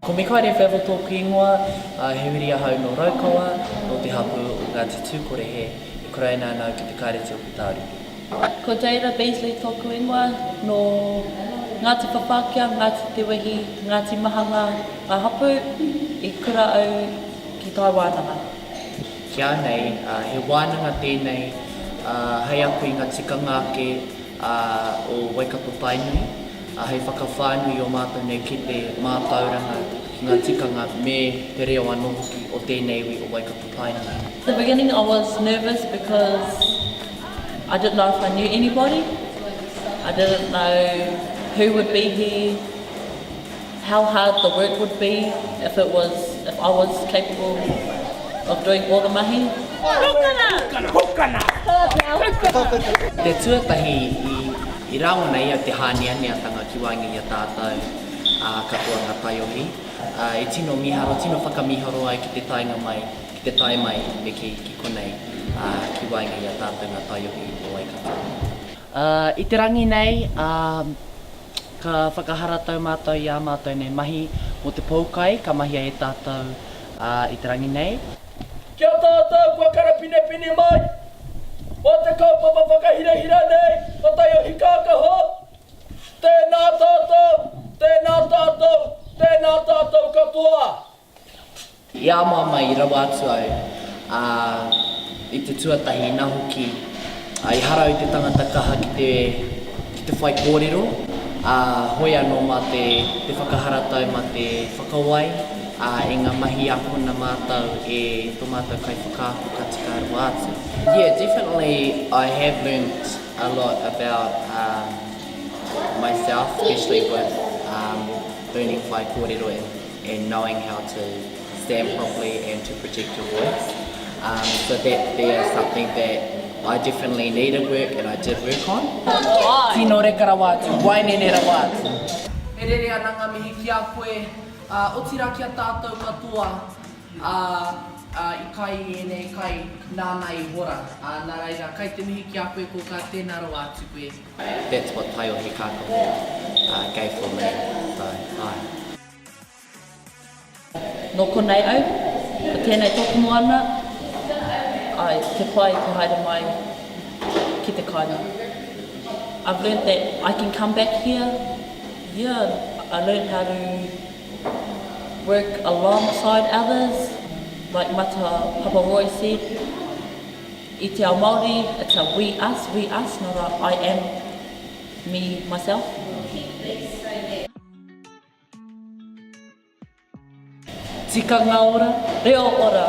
Ko me kaere whewha tōku ingoa, he wiri ahau no Raukawa, no te hapu o Ngāti Tūkorehe, e koraina nau ki te kaireti o Putauri. Ko Jaira Beasley tōku ingoa, no Ngāti Whawhākia, Ngāti Te Wehi, Ngāti Mahanga, ngā hapu, I kura au ki tai wānanga. Kia nei, he wānanga tēnei, hei aku I ngā tikanga ake o Waikato Tainui, hei whakawhānui o mātou nei ki te mātauranga ki ngā tikanga me te reo anō hoki o tēnei wi o Waikato Tainui. At the beginning I was nervous because I didn't know if I knew anybody. I didn't know who would be here, how hard the work would be, if I was capable of doing all the mahi. Te tuatahi I rawa nei au te hāneaneatanga ki wāngi I a tātou katoa ngā taiohi. E tino miharo, tino whakamiharo ai ki te tainga mai, ki te tai mai me ki konei ki wāngi I a tātou ngā taiohi o Waikato. I te rangi nei, ka whakahara tau mātou I a mātou nei mahi mo te poukai, ka mahi ai e tātou I te rangi nei. Kia tātou kua karapine mai, o te kaupapa whakahirahira nei, o tai o hikākaho. Tēnā tātou, tēnā tātou, tēnā tātou katoa. I a mama I rawa atu au, I te tuatahi nā hoki, I harau I te tangata kaha ki te whai kōrero, hoi anō mā te whakahara tau mā te whakawai, e ngā mahi apuna mātou e tō mātou kai whakāpu ka tika rawa atu. Yeah, definitely I have learnt a lot about myself, especially with learning whai kōrero and knowing how to stand properly and to project your voice. So that there is something that I definitely need to work and I did work on. Tino reka rawa atu, wainene rawa atu. E rere ana ngā mihi ki a koe, o tira ki a tātou katoa, I kai e nei kai nāna I hora. Nā reira, kai te mihi ki a koe ko ka tēnā rawa atu koe. That's what Tai o He Kākaho gave for me. So, aye. No konei au, o tēnei tōku moana, ai te pai te haere mai ki te kainga. I've learned that I can come back here. Yeah, I learned how to work alongside others. Like Mata Papa Roy said, I te ao Māori, it's a we us, not a I am, me, myself. Tika ngā ora, Reo ora.